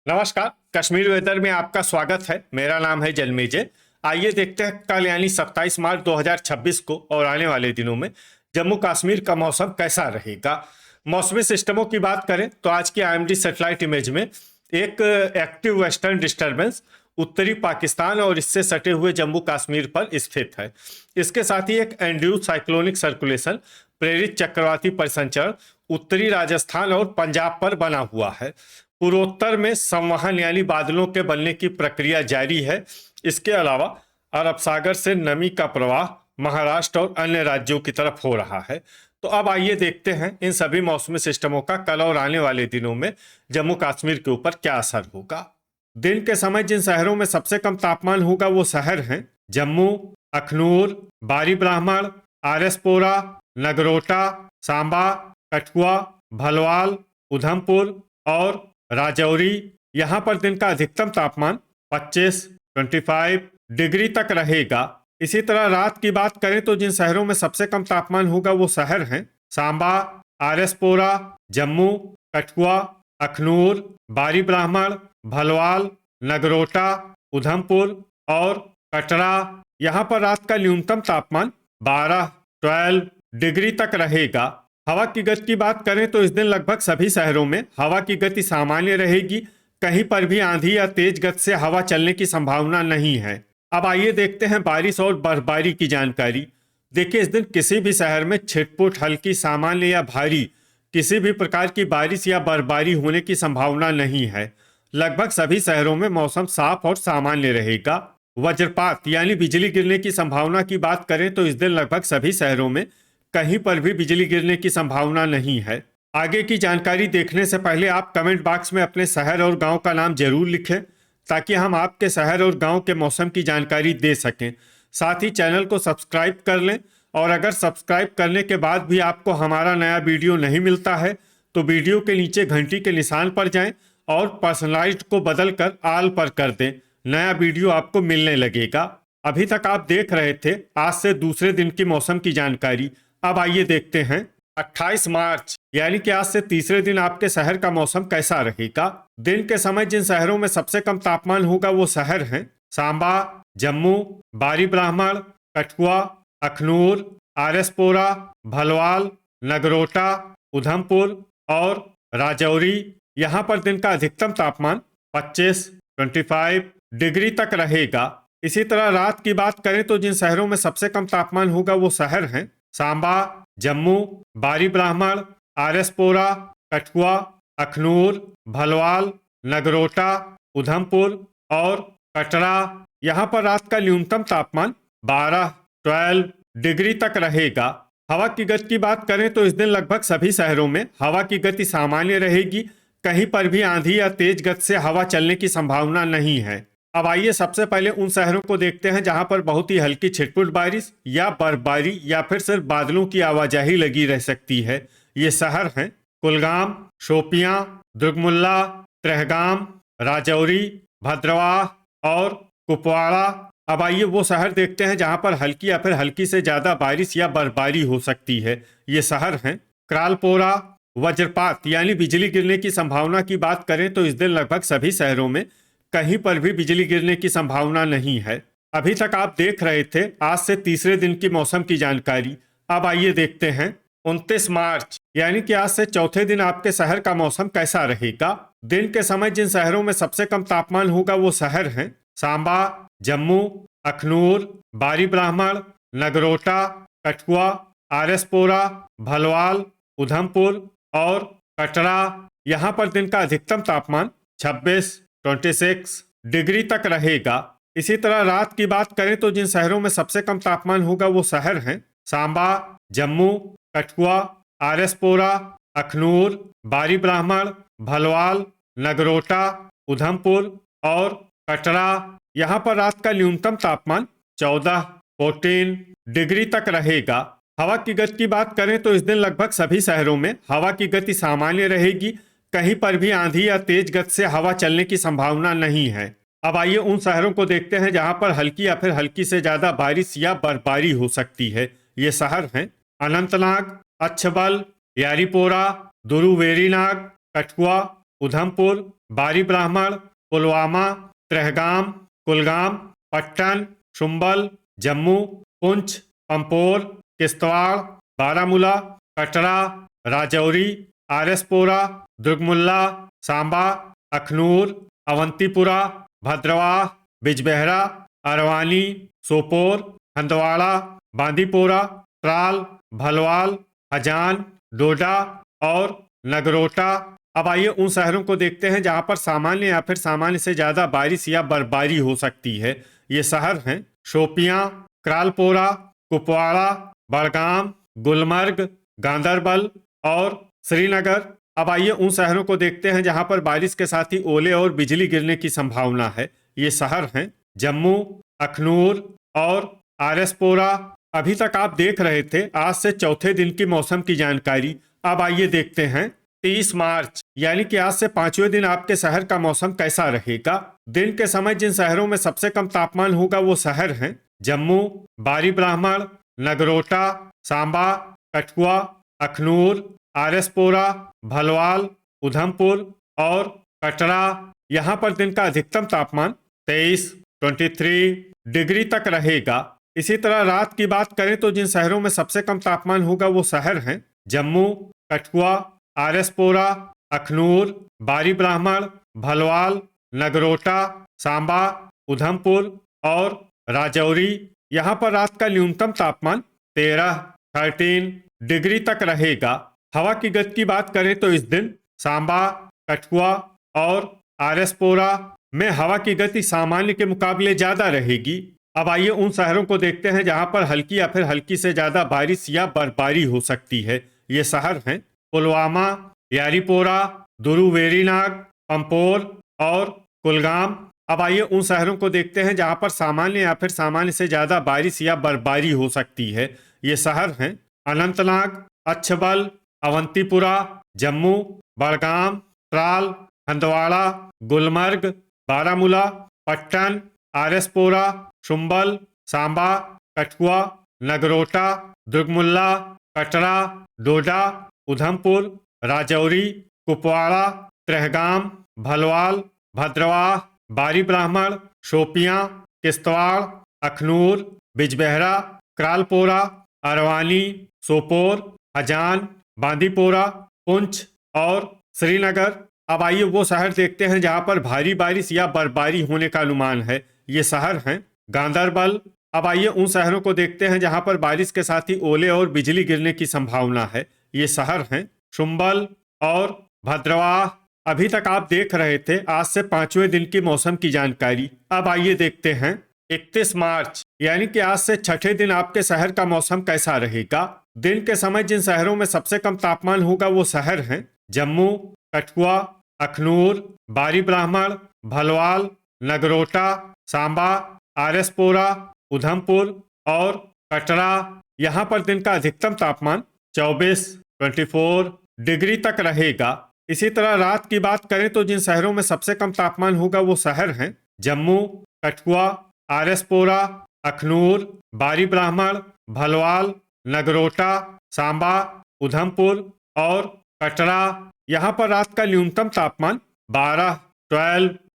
नमस्कार। कश्मीर वेदर में आपका स्वागत है। मेरा नाम है जन्मेजय। आइए देखते हैं कल यानी 27 मार्च 2026 को और आने वाले दिनों में जम्मू कश्मीर का मौसम कैसा रहेगा। मौसमी सिस्टमों की बात करें तो आज की आईएमडी सैटेलाइट इमेज में एक एक्टिव वेस्टर्न डिस्टर्बेंस उत्तरी पाकिस्तान और इससे सटे हुए जम्मू कश्मीर पर स्थित है। इसके साथ ही एक एंड्यूस साइक्लोनिक सर्कुलेशन प्रेरित चक्रवाती परिसंचरण उत्तरी राजस्थान और पंजाब पर बना हुआ है। पूर्वोत्तर में संवहन यानी बादलों के बनने की प्रक्रिया जारी है। इसके अलावा अरब सागर से नमी का प्रवाह महाराष्ट्र और अन्य राज्यों की तरफ हो रहा है। तो अब आइए देखते हैं इन सभी मौसमी सिस्टमों का कल और आने वाले दिनों में जम्मू कश्मीर के ऊपर क्या असर होगा। दिन के समय जिन शहरों में सबसे कम तापमान होगा वो शहर हैं जम्मू, अखनूर, बारी ब्राह्मण, आरएसपोरा, नगरोटा, सांबा, कठुआ, भलवाल, उधमपुर और राजौरी। यहाँ पर दिन का अधिकतम तापमान 25 डिग्री तक रहेगा। इसी तरह रात की बात करें तो जिन शहरों में सबसे कम तापमान होगा वो शहर हैं सांबा, आरएसपोरा, जम्मू, कठुआ, अखनूर, बारी ब्राह्मण, भलवाल, नगरोटा, उधमपुर और कटरा। यहाँ पर रात का न्यूनतम तापमान 12 डिग्री तक रहेगा। हवा की गति की बात करें तो इस दिन लगभग सभी शहरों में हवा की गति सामान्य रहेगी। कहीं पर भी आंधी या तेज गति से हवा चलने की संभावना नहीं है। अब आइए देखते हैं बारिश और बर्फबारी की जानकारी। देखिए, इस दिन किसी भी शहर में छिटपुट हल्की सामान्य या भारी किसी भी प्रकार की बारिश या बर्फबारी होने की संभावना नहीं है। लगभग सभी शहरों में मौसम साफ और सामान्य रहेगा। वज्रपात यानी बिजली गिरने की संभावना की बात करें तो इस दिन लगभग सभी शहरों में कहीं पर भी बिजली गिरने की संभावना नहीं है। आगे की जानकारी देखने से पहले आप कमेंट बॉक्स में अपने शहर और गांव का नाम जरूर लिखें ताकि हम आपके शहर और गांव के मौसम की जानकारी दे सकें। साथ ही चैनल को सब्सक्राइब कर लें और अगर सब्सक्राइब करने के बाद भी आपको हमारा नया वीडियो नहीं मिलता है तो वीडियो के नीचे घंटी के निशान पर जाएं और पर्सनलाइज्ड को बदलकर ऑल पर कर दें। नया वीडियो आपको मिलने लगेगा। अभी तक आप देख रहे थे आज से दूसरे दिन की मौसम की जानकारी। अब आइए देखते हैं 28 मार्च यानी कि आज से तीसरे दिन आपके शहर का मौसम कैसा रहेगा। दिन के समय जिन शहरों में सबसे कम तापमान होगा वो शहर हैं सांबा, जम्मू, बारी ब्राह्मण, कठुआ, अखनूर, आरएसपोरा, भलवाल, नगरोटा, उधमपुर और राजौरी। यहाँ पर दिन का अधिकतम तापमान 25 डिग्री तक रहेगा। इसी तरह रात की बात करें तो जिन शहरों में सबसे कम तापमान होगा वो शहर हैं सांबा, जम्मू, बारी ब्राह्मण, आरएसपोरा, कठुआ, अखनूर, भलवाल, नगरोटा, उधमपुर और कटरा। यहाँ पर रात का न्यूनतम तापमान 12 डिग्री तक रहेगा। हवा की गति की बात करें तो इस दिन लगभग सभी शहरों में हवा की गति सामान्य रहेगी। कहीं पर भी आंधी या तेज गति से हवा चलने की संभावना नहीं है। अब आइए सबसे पहले उन शहरों को देखते हैं जहां पर बहुत ही हल्की छिटपुट बारिश या बर्फबारी या फिर सिर्फ बादलों की आवाजाही लगी रह सकती है। ये शहर हैं कुलगाम, शोपियां, दुर्गमुल्ला, त्रेहगाम, राजौरी, भद्रवाह और कुपवाड़ा। अब आइए वो शहर देखते हैं जहां पर हल्की या फिर हल्की से ज्यादा बारिश या बर्फबारी हो सकती है। ये शहर हैं क्रालपोरा। वज्रपात यानी बिजली गिरने की संभावना की बात करें तो इस दिन लगभग सभी शहरों में कहीं पर भी बिजली गिरने की संभावना नहीं है। अभी तक आप देख रहे थे आज से तीसरे दिन की मौसम की जानकारी। अब आइए देखते हैं 29 मार्च यानी कि आज से चौथे दिन आपके शहर का मौसम कैसा रहेगा। दिन के समय जिन शहरों में सबसे कम तापमान होगा वो शहर हैं सांबा, जम्मू, अखनूर, बारी ब्राह्मण, नगरोटा, कठुआ, आरएसपोरा, भलवाल, उधमपुर और कटरा। यहाँ पर दिन का अधिकतम तापमान 26 डिग्री तक रहेगा। इसी तरह रात की बात करें तो जिन शहरों में सबसे कम तापमान होगा वो शहर हैं सांबा, जम्मू, कठुआ, आरएसपोरा, अखनूर, बारी ब्राह्मण, भलवाल, नगरोटा, उधमपुर और कटरा। यहाँ पर रात का न्यूनतम तापमान 14 डिग्री तक रहेगा। हवा की गति की बात करें तो इस दिन लगभग सभी शहरों में हवा की गति सामान्य रहेगी। कहीं पर भी आंधी या तेज गति से हवा चलने की संभावना नहीं है। अब आइए उन शहरों को देखते हैं जहां पर हल्की या फिर हल्की से ज्यादा बारिश या बर्फबारी हो सकती है। ये शहर हैं अनंतनाग, अच्छबल, यारीपोरा, दुरुवेरीनाग, कठुआ, उधमपुर बारी ब्राह्मण, पुलवामा, त्रेहगाम, कुलगाम, पट्टन, शुम्बल, जम्मू, पुंछ, पंपोर, किश्तवाड़, बारामूला, कटरा, राजौरी, आरएसपोरा, दुर्गमुल्ला, सांबा, अखनूर, अवंतीपुरा, भद्रवाह, बिजबेहरा, अरवानी, सोपोर, हंदवाड़ा, बांदीपोरा, त्राल, भलवाल, हजान, डोडा और नगरोटा। अब आइए उन शहरों को देखते हैं जहां पर सामान्य या फिर सामान्य से ज्यादा बारिश या बर्फबारी हो सकती है। ये शहर हैं शोपियां, क्रालपोरा, कुपवाड़ा, बड़गाम, गुलमर्ग, गांदरबल और श्रीनगर। अब आइए उन शहरों को देखते हैं जहां पर बारिश के साथ ही ओले और बिजली गिरने की संभावना है। ये शहर हैं जम्मू, अखनूर और आरएसपोरा। अभी तक आप देख रहे थे आज से चौथे दिन की मौसम की जानकारी। अब आइए देखते हैं 30 मार्च यानी कि आज से 5वें दिन आपके शहर का मौसम कैसा रहेगा। दिन के समय जिन शहरों में सबसे कम तापमान होगा वो शहर हैं जम्मू, बारी ब्राह्मण, नगरोटा, सांबा, कठुआ, अखनूर, आरएसपोरा, भलवाल, उधमपुर और कटरा। यहाँ पर दिन का अधिकतम तापमान 23 डिग्री तक रहेगा। इसी तरह रात की बात करें तो जिन शहरों में सबसे कम तापमान होगा वो शहर हैं जम्मू, कठुआ, आरएसपोरा, अखनूर, बारी ब्राह्मण, भलवाल, नगरोटा, सांबा, उधमपुर और राजौरी। यहाँ पर रात का न्यूनतम तापमान 13 डिग्री तक रहेगा। हवा की गति की बात करें तो इस दिन सांबा, कठुआ और आरएसपोरा में हवा की गति सामान्य के मुकाबले ज्यादा रहेगी। अब आइए उन शहरों को देखते हैं जहां पर हल्की या फिर हल्की से ज्यादा बारिश या बर्फबारी हो सकती है। ये शहर हैं पुलवामा, यारीपोरा, दुरुवेरीनाग, पंपोर और कुलगाम। अब आइए उन शहरों को देखते हैं जहां पर सामान्य या फिर सामान्य से ज्यादा बारिश या बर्फबारी हो सकती है। ये शहर हैं अनंतनाग, अच्छबल, अवंतीपुरा, जम्मू, बड़गाम, त्राल, हंदवाड़ा, गुलमर्ग, बारामूला, पट्टन, आरएसपोरा, शुम्बल, सांबा, कठुआ, नगरोटा, दुर्गमुल्ला, कटरा, डोडा, उधमपुर, राजौरी, कुपवाड़ा, त्रेहगाम, भलवाल, भद्रवाह, बारी ब्राह्मण, शोपियां, किश्तवाड़, अखनूर, बिजबेहरा, क्रालपोरा, अरवानी, सोपोर, हजान, बांदीपोरा, पुंछ और श्रीनगर। अब आइए वो शहर देखते हैं जहां पर भारी बारिश या बर्फबारी होने का अनुमान है। ये शहर हैं गांदरबल। अब आइए उन शहरों को देखते हैं जहां पर बारिश के साथ ही ओले और बिजली गिरने की संभावना है। ये शहर हैं शुम्बल और भद्रवाह। अभी तक आप देख रहे थे आज से 5वें दिन की मौसम की जानकारी। अब आइए देखते हैं 31 मार्च यानी कि आज से छठे दिन आपके शहर का मौसम कैसा रहेगा। दिन के समय जिन शहरों में सबसे कम तापमान होगा वो शहर हैं जम्मू, कठुआ, अखनूर, बारी ब्राह्मण, भलवाल, नगरोटा, सांबा, आरएसपोरा, उधमपुर और कटरा। यहाँ पर दिन का अधिकतम तापमान 24 डिग्री तक रहेगा। इसी तरह रात की बात करें तो जिन शहरों में सबसे कम तापमान होगा वो शहर हैं जम्मू, कठुआ, आरएसपोरा, अखनूर, बारी ब्राह्मण, भलवाल, नगरोटा, सांबा, उधमपुर और कटरा। यहाँ पर रात का न्यूनतम तापमान 12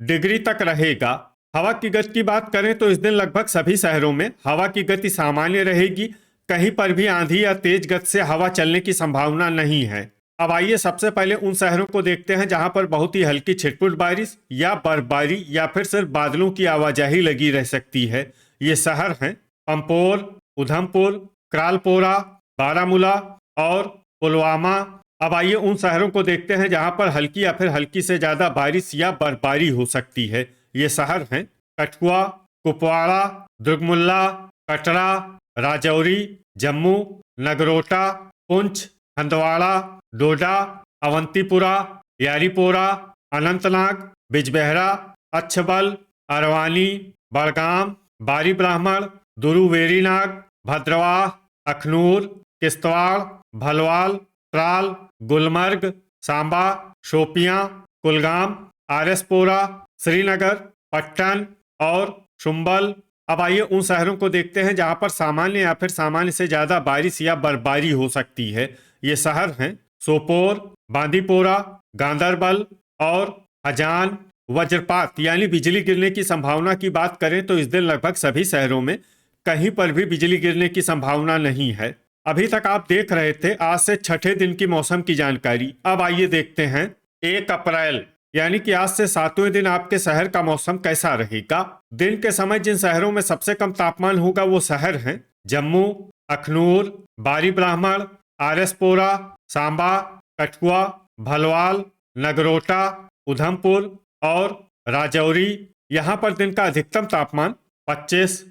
डिग्री तक रहेगा। हवा की गति की बात करें तो इस दिन लगभग सभी शहरों में हवा की गति सामान्य रहेगी। कहीं पर भी आंधी या तेज गति से हवा चलने की संभावना नहीं है। अब आइए सबसे पहले उन शहरों को देखते हैं जहां पर बहुत ही हल्की छिटपुट बारिश या बर्फबारी या फिर सिर्फ बादलों की आवाजाही लगी रह सकती है। ये शहर हैं पंपोर, उधमपुर, क्रालपोरा, बारामूला और पुलवामा। अब आइए उन शहरों को देखते हैं जहां पर हल्की या फिर हल्की से ज्यादा बारिश या बर्फबारी हो सकती है। ये शहर हैं कठुआ, कुपवाड़ा, दुर्गमुल्ला, कटरा, राजौरी, जम्मू, नगरोटा, पुंछ, हंदवाड़ा, डोडा, अवंतीपुरा, यारीपोरा, अनंतनाग, बिजबेहरा, अच्छबल, अरवानी, बड़गाम, बारी ब्राह्मण, दुरुवेरीनाग, भद्रवाह, अखनूर, किश्तवाड़, भलवाल, त्राल, गुलमर्ग, सांबा, शोपियां, कुलगाम, आरएसपोरा, श्रीनगर, पट्टन और शुम्बल। अब आइए उन शहरों को देखते हैं जहां पर सामान्य या फिर सामान्य से ज्यादा बारिश या बर्फबारी हो सकती है। ये शहर हैं सोपोर, बांदीपोरा, गांदरबल और अजान, वज्रपात यानी बिजली गिरने की संभावना की बात करें तो इस दिन लगभग सभी शहरों में कहीं पर भी बिजली गिरने की संभावना नहीं है। अभी तक आप देख रहे थे आज से छठे दिन की मौसम की जानकारी। अब आइए देखते हैं 1 अप्रैल यानी कि आज से 7वें दिन आपके शहर का मौसम कैसा रहेगा। दिन के समय जिन शहरों में सबसे कम तापमान होगा वो शहर हैं जम्मू, अखनूर, बारी ब्राह्मण, आरएसपोरा, सांबा, कठुआ, भलवाल, नगरोटा, उधमपुर और राजौरी। यहाँ पर दिन का अधिकतम तापमान 25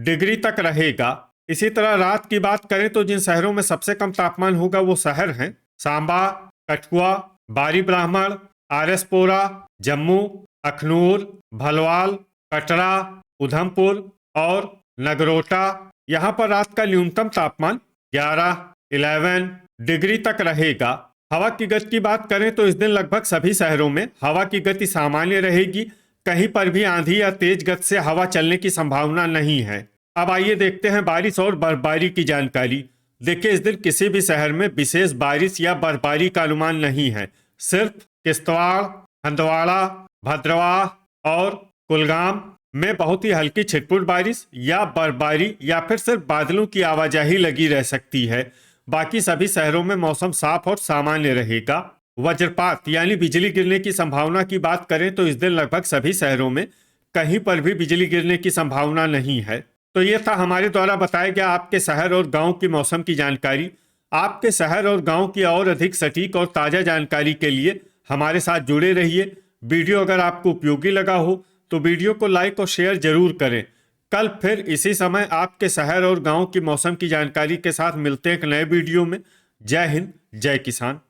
डिग्री तक रहेगा। इसी तरह रात की बात करें तो जिन शहरों में सबसे कम तापमान होगा वो शहर हैं सांबा, कठुआ, बारी ब्राह्मण, आरएसपोरा, जम्मू, अखनूर, भलवाल, कटरा, उधमपुर और नगरोटा। यहाँ पर रात का न्यूनतम तापमान 11 डिग्री तक रहेगा। हवा की गति की बात करें तो इस दिन लगभग सभी शहरों में हवा की गति सामान्य रहेगी। कहीं पर भी आंधी या तेज गति से हवा चलने की संभावना नहीं है। अब आइए देखते हैं बारिश और बर्फबारी की जानकारी। देखिए इस दिन किसी भी शहर में विशेष बारिश या बर्फबारी का अनुमान नहीं है। सिर्फ किश्तवाड़, हंदवाड़ा, भद्रवाह और कुलगाम में बहुत ही हल्की छिटपुट बारिश या बर्फबारी या फिर सिर्फ बादलों की आवाजाही लगी रह सकती है। बाकी सभी शहरों में मौसम साफ और सामान्य रहेगा। वज्रपात यानी बिजली गिरने की संभावना की बात करें तो इस दिन लगभग सभी शहरों में कहीं पर भी बिजली गिरने की संभावना नहीं है। तो ये था हमारे द्वारा बताया गया आपके शहर और गांव की मौसम की जानकारी। आपके शहर और गांव की और अधिक सटीक और ताज़ा जानकारी के लिए हमारे साथ जुड़े रहिए। वीडियो अगर आपको उपयोगी लगा हो तो वीडियो को लाइक और शेयर जरूर करें। कल फिर इसी समय आपके शहर और गांव की मौसम की जानकारी के साथ मिलते हैं एक नए वीडियो में। जय हिंद, जय किसान।